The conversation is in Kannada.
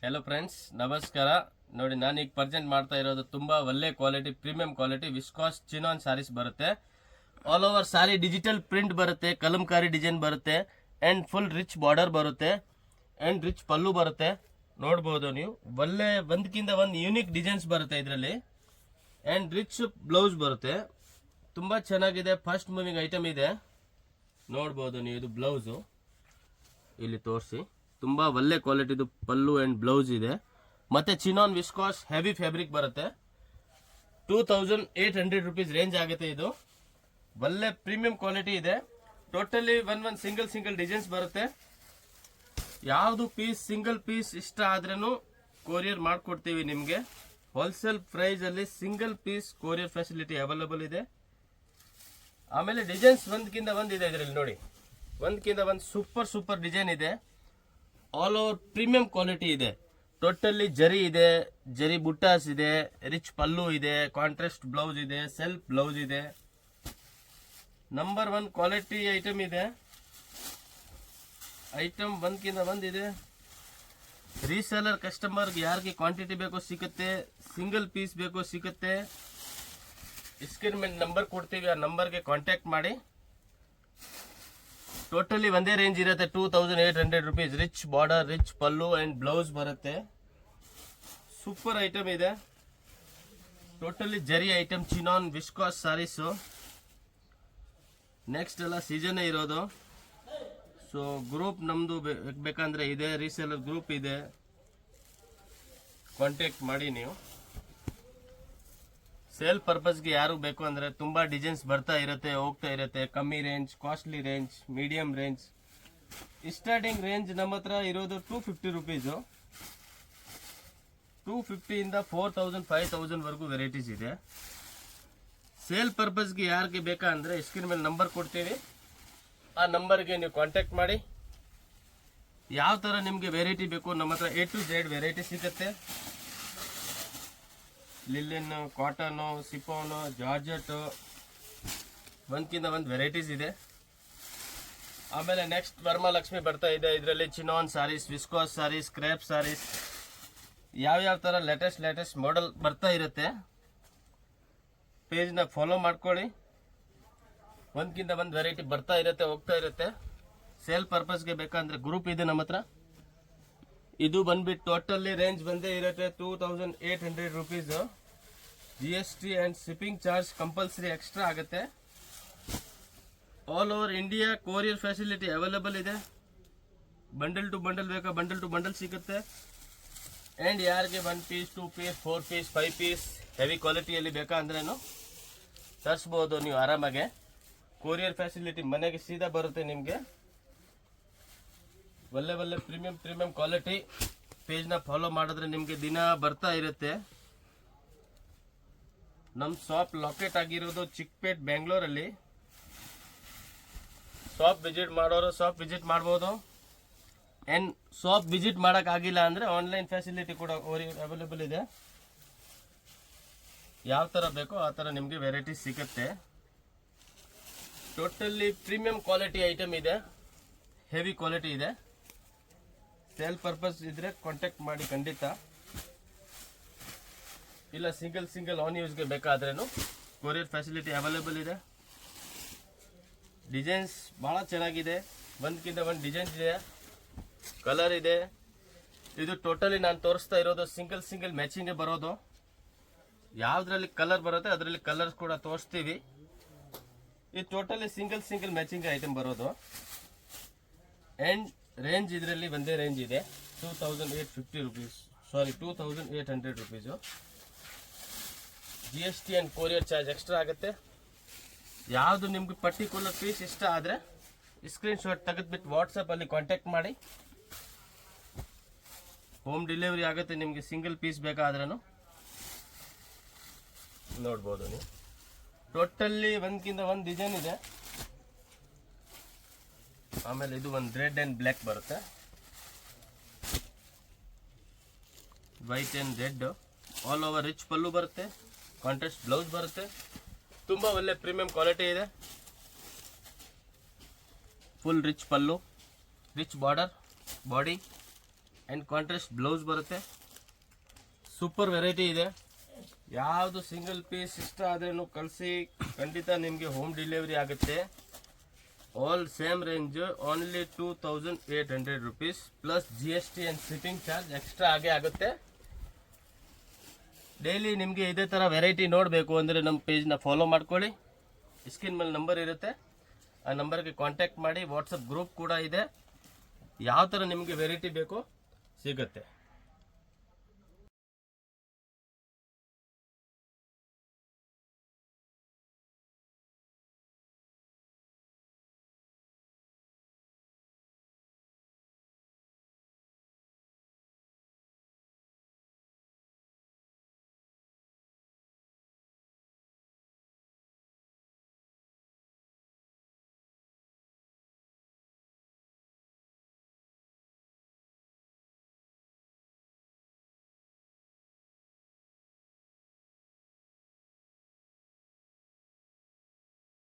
ಹೆಲೋ ಫ್ರೆಂಡ್ಸ್, ನಮಸ್ಕಾರ. ನೋಡಿ, ನಾನು ಈಗ ಪ್ರೆಸೆಂಟ್ ಮಾಡ್ತಾ ಇರೋದು ತುಂಬಾ ಒಳ್ಳೆ quality, premium quality viscose chinon saris ಬರುತ್ತೆ. All over sari digital print ಬರುತ್ತೆ, ಕಲಂಕಾರಿ ಡಿಸೈನ್ ಬರುತ್ತೆ ಅಂಡ್ ಫುಲ್ ರಿಚ್ ಬಾರ್ಡರ್ ಬರುತ್ತೆ ಅಂಡ್ ರಿಚ್ ಪಲ್ಲು ಬರುತ್ತೆ. ನೋಡ್ಬೋದು ನೀವು, ಒಳ್ಳೆ ಒಂದಕ್ಕಿಂತ ಒಂದು ಯೂನಿಕ್ ಡಿಸೈನ್ಸ್ ಬರುತ್ತೆ ಇದರಲ್ಲಿ ಅಂಡ್ ರಿಚ್ ಬ್ಲೌಸ್ ಬರುತ್ತೆ. ತುಂಬಾ ಚೆನ್ನಾಗಿದೆ, ಫಸ್ಟ್ ಮೂವಿಂಗ್ ಐಟಮ್ ಇದೆ. ನೋಡ್ಬೋದು ನೀವು, ಇದು ಬ್ಲೌಸು ಇಲ್ಲಿ ತೋರಿಸಿ. ತುಂಬಾ ಒಳ್ಳೆ ಕ್ವಾಲಿಟಿದು ಪಲ್ಲು ಅಂಡ್ ಬ್ಲೌಸ್ ಇದೆ. ಮತ್ತೆ ಚಿನಾನ್ ವಿಸ್ಕಾಸ್ ಹೆವಿ ಫ್ಯಾಬ್ರಿಕ್ ಬರುತ್ತೆ. 2800 rupees ರೇಂಜ್ ಆಗುತ್ತೆ. ಇದು ಒಳ್ಳೆ ಪ್ರೀಮಿಯಂ ಕ್ವಾಲಿಟಿ ಇದೆ. ಟೋಟಲಿ ಒನ್ ಸಿಂಗಲ್ ಡಿಸೈನ್ಸ್ ಬರುತ್ತೆ. ಯಾವುದು ಪೀಸ್ ಸಿಂಗಲ್ ಪೀಸ್ ಇಷ್ಟ ಆದ್ರೂ ಕೊರಿಯರ್ ಮಾಡ್ಕೊಡ್ತೀವಿ ನಿಮಗೆ. ಹೋಲ್ಸೇಲ್ ಪ್ರೈಸ್ ಅಲ್ಲಿ single piece courier facility available ಇದೆ. ಆಮೇಲೆ ಡಿಸೈನ್ಸ್ ಒಂದಕ್ಕಿಂತ ಒಂದಿದೆ ಇದರಲ್ಲಿ. ನೋಡಿ, ಒಂದಕ್ಕಿಂತ ಒಂದು ಸೂಪರ್ ಡಿಸೈನ್ ಇದೆ. ಆಲ್ ಓವರ್ ಪ್ರೀಮಿಯಂ ಕ್ವಾಲಿಟಿ ಇದೆ. ಟೋಟಲಿ ಜರಿ ಇದೆ, ಜರಿ ಬುಟ್ಟಾಸ್ ಇದೆ, ರಿಚ್ ಪಲ್ಲು ಇದೆ, ಕಾಂಟ್ರಾಸ್ಟ್ ಬ್ಲೌಸ್ ಇದೆ, ಸೆಲ್ಫ್ ಬ್ಲೌಸ್ ಇದೆ. ನಂಬರ್ 1 ಕ್ವಾಲಿಟಿ ಐಟಮ್ ಇದೆ. ಐಟಮ್ ಒಂದಕ್ಕಿಂತ ಒಂದಿದೆ. ರೀಸೇಲರ್ ಕಸ್ಟಮರ್ಗೆ ಯಾರಿಗೆ ಕ್ವಾಂಟಿಟಿ ಬೇಕೋ ಸಿಗುತ್ತೆ, ಸಿಂಗಲ್ ಪೀಸ್ ಬೇಕೋ ಸಿಗುತ್ತೆ. ಸ್ಕ್ರೀನ್ ಮೇಲೆ ನಂಬರ್ ಕೊಡ್ತೀವಿ, ಆ ನಂಬರ್ಗೆ ಕಾಂಟ್ಯಾಕ್ಟ್ ಮಾಡಿ. ಟೋಟಲಿ ಒಂದೇ ರೇಂಜ್ ಇರುತ್ತೆ, 2800 rupees. Rich border, rich pallu and blouse ಬರುತ್ತೆ. ಸೂಪರ್ ಐಟಮ್ ಇದೆ. ಟೋಟಲಿ ಜರಿ ಐಟಮ್, ಚಿನಾನ್ ವಿಸ್ಕಾಸ್ ಸಾರೀಸು. ನೆಕ್ಸ್ಟ್ ಎಲ್ಲ ಸೀಸನ್ ಇರೋದು. ಸೊ ಗ್ರೂಪ್ ನಮ್ದು ಬೇಕಂದ್ರೆ ಇದೆ, ರೀಸೇಲರ್ ಗ್ರೂಪ್ ಇದೆ, ಕಾಂಟ್ಯಾಕ್ಟ್ ಮಾಡಿ ನೀವು. ಸೇಲ್ ಪರ್ಪಸ್ಗೆ ಯಾರು ಬೇಕು ಅಂದ್ರೆ ತುಂಬಾ ಡಿಸೈನ್ಸ್ ಬರ್ತಾ ಇರುತ್ತೆ, ಹೋಗ್ತಾ ಇರುತ್ತೆ. ಕಮ್ಮಿ range, costly range, medium range. Starting range ನಮ್ಮ ಹತ್ರ ಇರೋದು 250 rupees. 250 ಇಂದ 4000 5000 ವರೆಗೂ ವೆರೈಟೀಸ್ ಇದೆ. ಸೇಲ್ ಪರ್ಪಸ್ಗೆ ಯಾರಿಗೆ ಬೇಕಾ ಅಂದ್ರೆ ಸ್ಕ್ರೀನ್ ಮೇಲೆ ನಂಬರ್ ಕೊಡ್ತೀವಿ, ಆ ನಂಬರ್ಗೆ ನೀವು ಕಾಂಟ್ಯಾಕ್ಟ್ ಮಾಡಿ. ಯಾವ ತರ ನಿಮ್ಗೆ ವೆರೈಟಿ ಬೇಕು, ನಮ್ಮ ಹತ್ರ A to Z ವೆರೈಟಿ ಸಿಗುತ್ತೆ. ಲಿಲ್ಲಿನ್, ಕಾಟನ್, ಸಿಫೋನ್, ಜಾರ್ಜೆಟ್, ಒಂದಕ್ಕಿಂತ ಒಂದು ವೆರೈಟೀಸ್ ಇದೆ. ಆಮೇಲೆ ನೆಕ್ಸ್ಟ್ ವರಮಹಾಲಕ್ಷ್ಮಿ ಬರ್ತಾ ಇದೆ. ಇದರಲ್ಲಿ chinon saris, viscose saris, crepe saris, ಯಾವ ತರ ಲೇಟೆಸ್ಟ್ ಮಾಡೆಲ್ ಬರ್ತಾ ಇರುತ್ತೆ. ಪೇಜ್ನ ಫಾಲೋ ಮಾಡ್ಕೊಳ್ಳಿ. ಒಂದಕ್ಕಿಂತ ಒಂದು ವೆರೈಟಿ ಬರ್ತಾ ಇರುತ್ತೆ, ಹೋಗ್ತಾ ಇರುತ್ತೆ. ಸೇಲ್ ಪರ್ಪಸ್ಗೆ ಬೇಕಂದ್ರೆ ಗ್ರೂಪ್ ಇದೆ ನಮ್ಮ ಹತ್ರ. ಇದು ಬಂದ್ಬಿಟ್ಟು ಟೋಟಲಿ ರೇಂಜ್ ಬಂದೇ ಇರುತ್ತೆ 2800 rupees. GST and shipping charge compulsory extra ಆಗುತ್ತೆ. All over India courier facility available ಇದೆ. ಬಂಡಲ್ ಟು ಬಂಡಲ್ ಬೇಕಾ, ಬಂಡಲ್ ಟು ಬಂಡಲ್ ಸಿಗುತ್ತೆ. ಅಂಡ್ ಯಾರಿಗೆ 1 piece 2 piece 4 piece 5 piece heavy ಕ್ವಾಲಿಟಿಯಲ್ಲಿ ಬೇಕಾ ಅಂದ್ರೇನು ತರಿಸ್ಬೋದು ನೀವು ಆರಾಮಾಗೆ. ಕೊರಿಯರ್ ಫೆಸಿಲಿಟಿ ಮನೆಗೆ ಸೀದಾ ಬರುತ್ತೆ ನಿಮಗೆ. ಒಳ್ಳೆ ಪ್ರೀಮಿಯಂ ಕ್ವಾಲಿಟಿ. ಪೇಜ್ನ ಫಾಲೋ ಮಾಡಿದ್ರೆ ನಿಮಗೆ ದಿನ ಬರ್ತಾ ಇರುತ್ತೆ. ನಮ್ಮ ಶಾಪ್ ಲೊಕೇಟ್ ಆಗಿರೋದು ಚಿಕ್ಕಪೇಟ್, ಬೆಂಗಳೂರಲ್ಲಿ. ಶಾಪ್ ವಿಸಿಟ್ ಮಾಡೋರು ಶಾಪ್ ವಿಸಿಟ್ ಮಾಡ್ಬೋದು. ಅಂಡ್ ಶಾಪ್ ವಿಸಿಟ್ ಮಾಡಕ್ ಆಗಿಲ್ಲ ಅಂದ್ರೆ ಆನ್ಲೈನ್ ಫೆಸಿಲಿಟಿ ಕೂಡ ಅವೈಲೇಬಲ್ ಇದೆ. ಯಾವ ತರ ಬೇಕೋ ಆ ತರ ನಿಮಗೆ ವೆರೈಟಿ ಸಿಗುತ್ತೆ. ಟೋಟಲಿ ಪ್ರೀಮಿಯಂ ಕ್ವಾಲಿಟಿ ಐಟಮ್ ಇದೆ, ಹೆವಿ ಕ್ವಾಲಿಟಿ ಇದೆ. ಸೇಲ್ ಪರ್ಪಸ್ ಇದ್ರೆ ಕಾಂಟ್ಯಾಕ್ಟ್ ಮಾಡಿ ಖಂಡಿತ. ಇಲ್ಲ ಸಿಂಗಲ್ ಆನ್ ಯೂಸ್ಗೆ ಬೇಕಾದ್ರೇನು ಕೊರಿಯರ್ ಫೆಸಿಲಿಟಿ ಅವೈಲೇಬಲ್ ಇದೆ. ಡಿಸೈನ್ಸ್ ಬಹಳ ಚೆನ್ನಾಗಿದೆ, ಒಂದಕ್ಕಿಂತ ಒಂದು ಡಿಸೈನ್ಸ್ ಇದೆ, ಕಲರ್ ಇದೆ. ಇದು ಟೋಟಲಿ ನಾನು ತೋರಿಸ್ತಾ ಇರೋದು ಸಿಂಗಲ್ ಮ್ಯಾಚಿಂಗ್ ಬರೋದು. ಯಾವ್ದ್ರಲ್ಲಿ ಕಲರ್ ಬರುತ್ತೆ ಅದರಲ್ಲಿ ಕಲರ್ಸ್ ಕೂಡ ತೋರಿಸ್ತೀವಿ. ಇದು ಟೋಟಲಿ ಸಿಂಗಲ್ ಮ್ಯಾಚಿಂಗ್ ಐಟಮ್ ಬರೋದು. ಅಂಡ್ ರೇಂಜ್ ಇದರಲ್ಲಿ ಒಂದೇ ರೇಂಜ್ ಇದೆ, 2850 rupees. 2800 rupees. GST and courier charge extra ಆಗುತ್ತೆ. ಯಾವುದು ನಿಮ್ಗೆ ಪರ್ಟಿಕ್ಯುಲರ್ ಪೀಸ್ ಇಷ್ಟ ಆದರೆ ಸ್ಕ್ರೀನ್ ಶಾಟ್ ತೆಗೆದ್ಬಿಟ್ಟು ವಾಟ್ಸಪ್ ಅಲ್ಲಿ ಕಾಂಟ್ಯಾಕ್ಟ್ ಮಾಡಿ. ಹೋಮ್ ಡೆಲಿವರಿ ಆಗುತ್ತೆ ನಿಮಗೆ. ಸಿಂಗಲ್ ಪೀಸ್ ಬೇಕಾದ್ರೂ ನೋಡ್ಬೋದು ನೀವು. ಟೋಟಲಿ ಒಂದಕ್ಕಿಂತ ಒಂದು ಡಿಸೈನ್ ಇದೆ. ಆಮೇಲೆ ಇದು ಒಂದು ರೆಡ್ ಅಂಡ್ ಬ್ಲ್ಯಾಕ್ ಬರುತ್ತೆ, white and red. All over rich pallu ಬರುತ್ತೆ, ಕಾಂಟ್ರಾಸ್ಟ್ ಬ್ಲೌಸ್ ಬರುತ್ತೆ. ತುಂಬಾ ಒಳ್ಳೆ ಪ್ರೀಮಿಯಂ ಕ್ವಾಲಿಟಿ ಇದೆ. Full rich pallu, rich border, body and contrast blouse ಬರುತ್ತೆ. ಸೂಪರ್ ವೆರೈಟಿ ಇದೆ. ಯಾವುದು ಸಿಂಗಲ್ ಪೀಸ್ ಇಷ್ಟ ಆದ್ರೂ ಕಳಿಸಿ, ಖಂಡಿತ ನಿಮಗೆ ಹೋಮ್ ಡೆಲಿವರಿ ಆಗುತ್ತೆ. All same range, only 2800 rupees plus GST and shipping charge extra ಆಗೇ ಆಗುತ್ತೆ. ಡೈಲಿ ನಿಮಗೆ ಇದೇ ಥರ ವೆರೈಟಿ ನೋಡಬೇಕು ಅಂದರೆ ನಮ್ಮ ಪೇಜ್ನ ಫಾಲೋ ಮಾಡ್ಕೊಳ್ಳಿ. ಸ್ಕ್ರೀನ್ ಮೇಲೆ ನಂಬರ್ ಇರುತ್ತೆ, ಆ ನಂಬರ್ಗೆ ಕಾಂಟ್ಯಾಕ್ಟ್ ಮಾಡಿ. ವಾಟ್ಸಪ್ ಗ್ರೂಪ್ ಕೂಡ ಇದೆ. ಯಾವ ಥರ ನಿಮಗೆ ವೆರೈಟಿ ಬೇಕೋ ಸಿಗುತ್ತೆ.